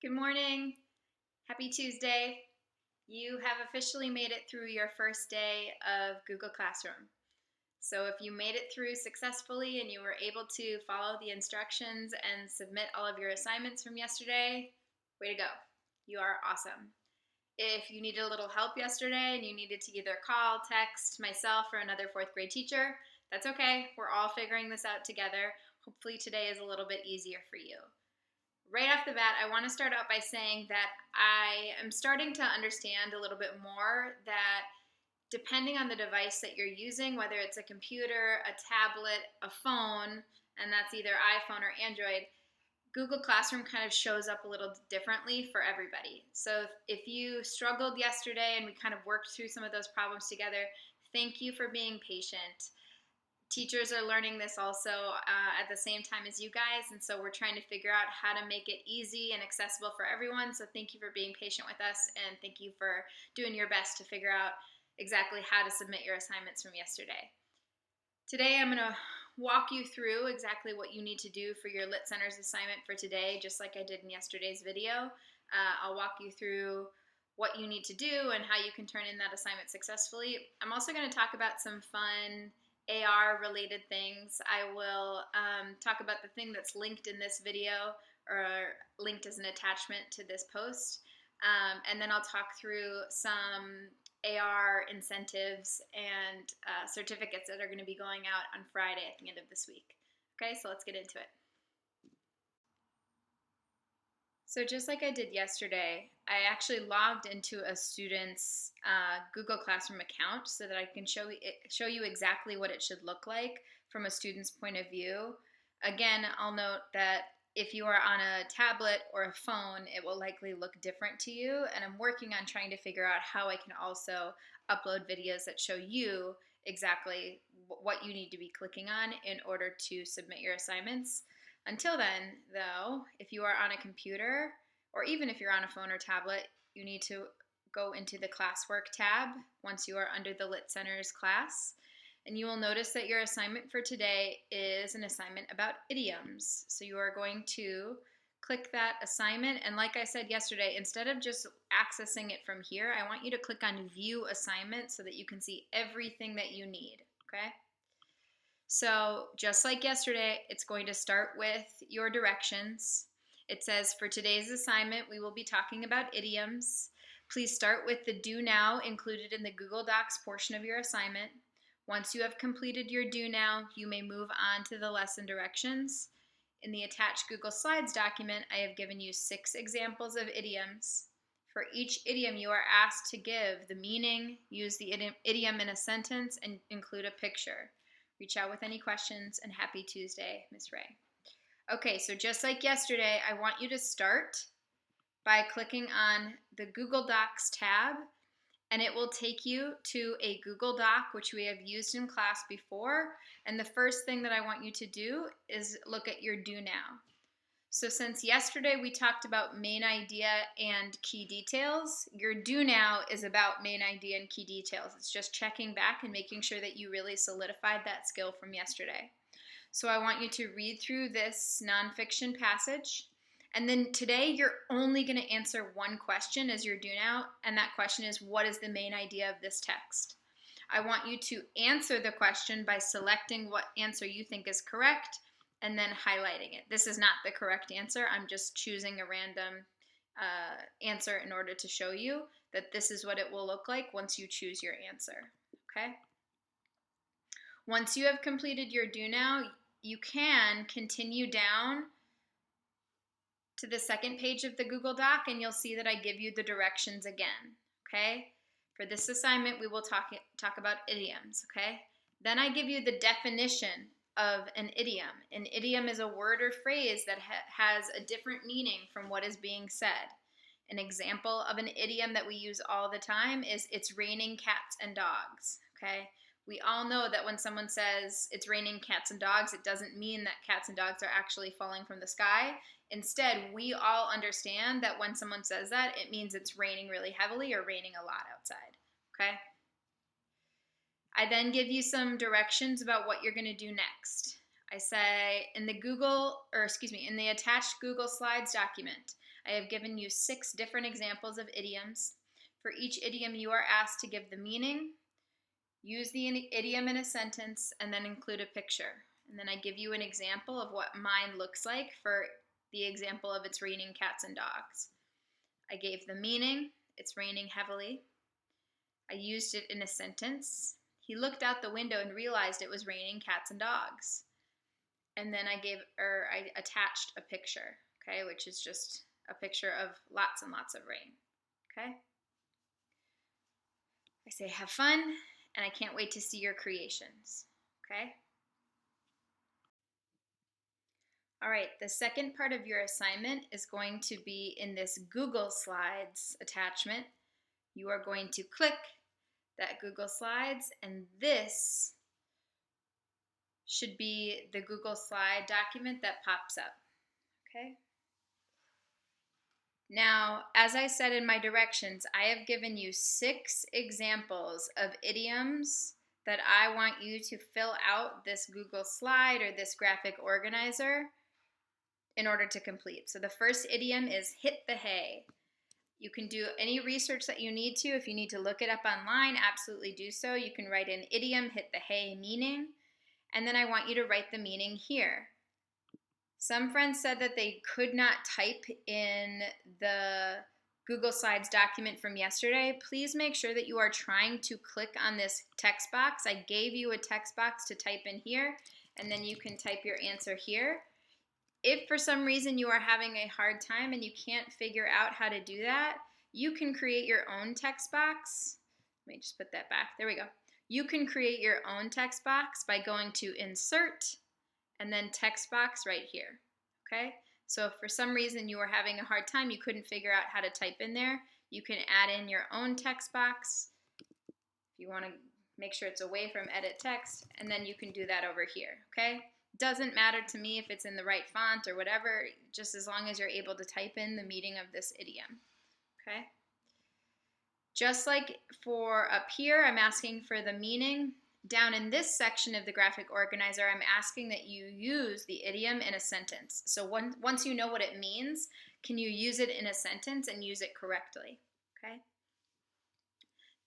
Good morning. Happy Tuesday. You have officially made it through your first day of Google Classroom. So if you made it through successfully and you were able to follow the instructions and submit all of your assignments from yesterday, way to go. You are awesome. If you needed a little help yesterday and you needed to either call, text myself, or another fourth grade teacher, that's okay. We're all figuring this out together. Hopefully today is a little bit easier for you. Right off the bat, I want to start out by saying that I am starting to understand a little bit more that depending on the device that you're using, whether it's a computer, a tablet, a phone, and that's either iPhone or Android, Google Classroom kind of shows up a little differently for everybody. So if you struggled yesterday and we kind of worked through some of those problems together, thank you for being patient. Teachers are learning this also at the same time as you guys, and so we're trying to figure out how to make it easy and accessible for everyone. So thank you for being patient with us, and thank you for doing your best to figure out exactly how to submit your assignments from yesterday. Today I'm going to walk you through exactly what you need to do for your Lit Centers assignment for today, just like I did in yesterday's video. I'll walk you through what you need to do and how you can turn in that assignment successfully. I'm also going to talk about some fun AR related things. I will talk about the thing that's linked in this video or linked as an attachment to this post. And then I'll talk through some AR incentives and certificates that are going to be going out on Friday at the end of this week. Okay, so let's get into it. So just like I did yesterday, I actually logged into a student's Google Classroom account so that I can show you exactly what it should look like from a student's point of view. Again, I'll note that if you are on a tablet or a phone, it will likely look different to you, and I'm working on trying to figure out how I can also upload videos that show you exactly what you need to be clicking on in order to submit your assignments. Until then, though, if you are on a computer or even if you're on a phone or tablet, you need to go into the classwork tab once you are under the Lit Centers class. And you will notice that your assignment for today is an assignment about idioms. So you are going to click that assignment. And like I said yesterday, instead of just accessing it from here, I want you to click on View Assignment so that you can see everything that you need, okay? So just like yesterday, it's going to start with your directions. It says, for today's assignment, we will be talking about idioms. Please start with the do now included in the Google Docs portion of your assignment. Once you have completed your do now, you may move on to the lesson directions. In the attached Google Slides document, I have given you 6 examples of idioms. For each idiom, you are asked to give the meaning, use the idiom in a sentence, and include a picture. Reach out with any questions, and happy Tuesday, Miss Ray. Okay, so just like yesterday, I want you to start by clicking on the Google Docs tab, and it will take you to a Google Doc, which we have used in class before. And the first thing that I want you to do is look at your do now. So since yesterday we talked about main idea and key details, your do now is about main idea and key details. It's just checking back and making sure that you really solidified that skill from yesterday. So I want you to read through this nonfiction passage. And then today you're only going to answer one question as your do now, and that question is, what is the main idea of this text? I want you to answer the question by selecting what answer you think is correct and then highlighting it. This is not the correct answer. I'm just choosing a random answer in order to show you that this is what it will look like once you choose your answer, okay? Once you have completed your do now, you can continue down to the second page of the Google Doc, and you'll see that I give you the directions again, okay? For this assignment, we will talk about idioms, okay? Then I give you the definition of an idiom. An idiom is a word or phrase that has a different meaning from what is being said. An example of an idiom that we use all the time is it's raining cats and dogs, okay? We all know that when someone says it's raining cats and dogs, it doesn't mean that cats and dogs are actually falling from the sky. Instead, we all understand that when someone says that, it means it's raining really heavily or raining a lot outside, okay? I then give you some directions about what you're going to do next. I say in the attached Google Slides document, I have given you 6 different examples of idioms. For each idiom, you are asked to give the meaning, use the idiom in a sentence, and then include a picture. And then I give you an example of what mine looks like for the example of it's raining cats and dogs. I gave the meaning, it's raining heavily. I used it in a sentence. He looked out the window and realized it was raining cats and dogs. And then I attached a picture, okay, which is just a picture of lots and lots of rain, okay? I say have fun, and I can't wait to see your creations, okay? All right, the second part of your assignment is going to be in this Google Slides attachment. You are going to click that Google Slides, and this should be the Google Slide document that pops up, okay? Now, as I said in my directions, I have given you 6 examples of idioms that I want you to fill out this Google slide or this graphic organizer in order to complete. So the first idiom is hit the hay. You can do any research that you need to. If you need to look it up online, absolutely do so. You can write in idiom, hit the hay, meaning, and then I want you to write the meaning here. Some friends said that they could not type in the Google Slides document from yesterday. Please make sure that you are trying to click on this text box. I gave you a text box to type in here, and then you can type your answer here. If for some reason you are having a hard time and you can't figure out how to do that, you can create your own text box. Let me just put that back. There we go. You can create your own text box by going to Insert and then Text Box right here, okay? So if for some reason you are having a hard time, you couldn't figure out how to type in there, you can add in your own text box if you want to make sure it's away from edit text, and then you can do that over here, okay? Doesn't matter to me if it's in the right font or whatever, just as long as you're able to type in the meaning of this idiom, okay? Just like for up here, I'm asking for the meaning. Down in this section of the graphic organizer, I'm asking that you use the idiom in a sentence. So once you know what it means, can you use it in a sentence and use it correctly, okay?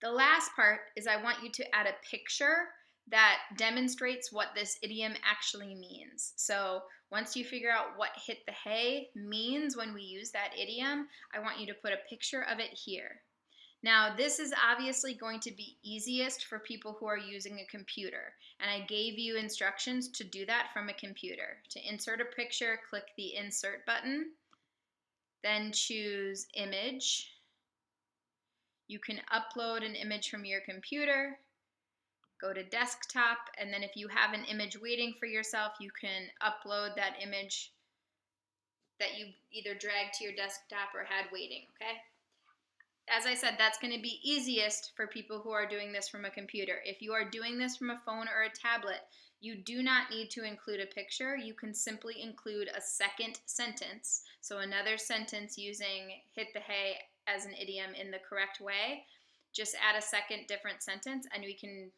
The last part is I want you to add a picture that demonstrates what this idiom actually means. So once you figure out what hit the hay means when we use that idiom, I want you to put a picture of it here. Now, this is obviously going to be easiest for people who are using a computer, and I gave you instructions to do that from a computer. To insert a picture, click the Insert button, then choose Image. You can upload an image from your computer, go to Desktop, and then if you have an image waiting for yourself, you can upload that image that you either dragged to your desktop or had waiting, okay? As I said, that's going to be easiest for people who are doing this from a computer. If you are doing this from a phone or a tablet, you do not need to include a picture. You can simply include a second sentence. So another sentence using hit the hay as an idiom in the correct way. Just add a second different sentence and we can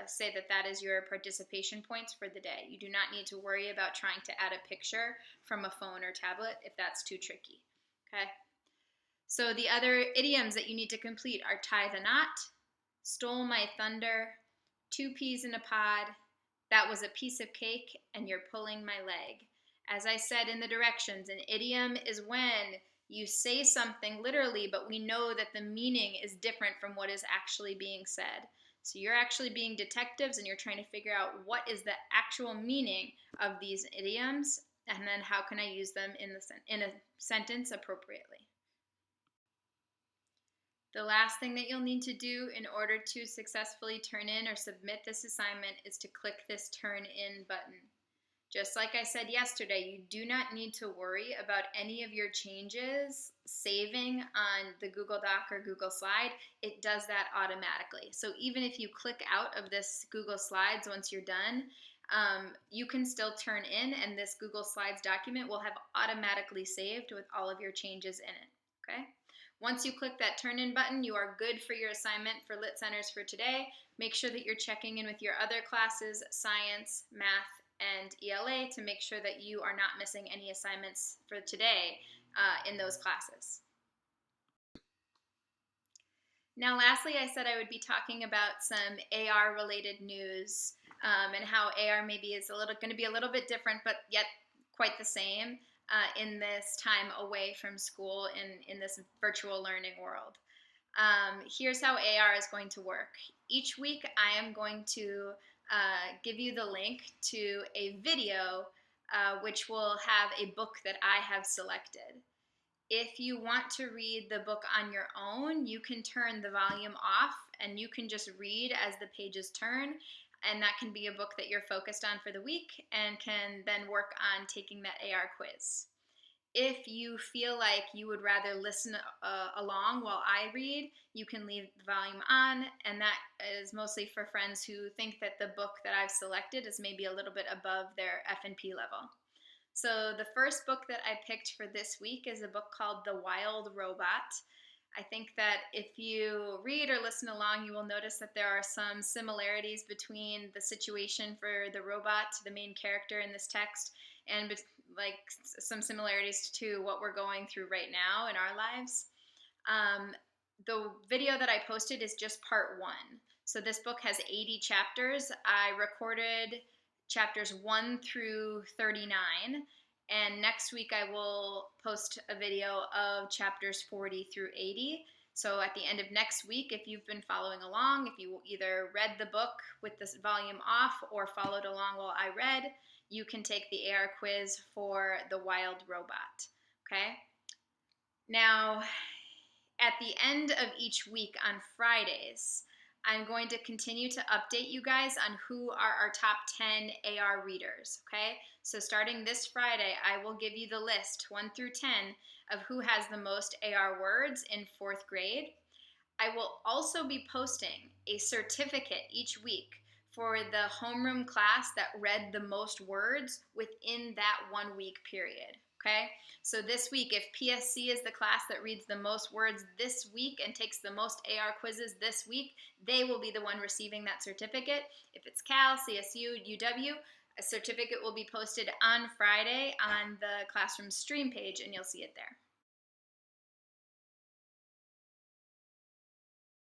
say that that is your participation points for the day. You do not need to worry about trying to add a picture from a phone or tablet if that's too tricky, okay? So the other idioms that you need to complete are tie the knot, stole my thunder, 2 peas in a pod, that was a piece of cake, and you're pulling my leg. As I said in the directions, an idiom is when you say something literally, but we know that the meaning is different from what is actually being said. So you're actually being detectives and you're trying to figure out what is the actual meaning of these idioms, and then how can I use them in a sentence appropriately. The last thing that you'll need to do in order to successfully turn in or submit this assignment is to click this Turn In button. Just like I said yesterday, you do not need to worry about any of your changes saving on the Google Doc or Google Slide. It does that automatically. So even if you click out of this Google Slides once you're done, you can still turn in and this Google Slides document will have automatically saved with all of your changes in it, okay? Once you click that Turn In button, you are good for your assignment for Lit Centers for today. Make sure that you're checking in with your other classes, science, math, and ELA to make sure that you are not missing any assignments for today in those classes. Now, lastly, I said I would be talking about some AR related news, and how AR maybe is going to be a little bit different, but yet quite the same in this time away from school in this virtual learning world. Here's how AR is going to work. Each week, I am going to give you the link to a video which will have a book that I have selected. If you want to read the book on your own, you can turn the volume off and you can just read as the pages turn. And that can be a book that you're focused on for the week and can then work on taking that AR quiz. If you feel like you would rather listen along while I read, you can leave the volume on, and that is mostly for friends who think that the book that I've selected is maybe a little bit above their F&P level. So the first book that I picked for this week is a book called The Wild Robot. I think that if you read or listen along, you will notice that there are some similarities between the situation for the robot, the main character in this text, and like some similarities to what we're going through right now in our lives. The video that I posted is just part 1. So this book has 80 chapters. I recorded chapters 1 through 39, and next week I will post a video of chapters 40 through 80. So at the end of next week, if you've been following along, if you either read the book with this volume off or followed along while I read, you can take the AR quiz for The Wild Robot. Okay? Now, at the end of each week on Fridays, I'm going to continue to update you guys on who are our top 10 AR readers, okay? So starting this Friday, I will give you the list 1 through 10 of who has the most AR words in 4th grade. I will also be posting a certificate each week for the homeroom class that read the most words within that 1 week period. Okay, so this week, if PSC is the class that reads the most words this week and takes the most AR quizzes this week, they will be the one receiving that certificate. If it's Cal, CSU, UW, a certificate will be posted on Friday on the classroom stream page, and you'll see it there.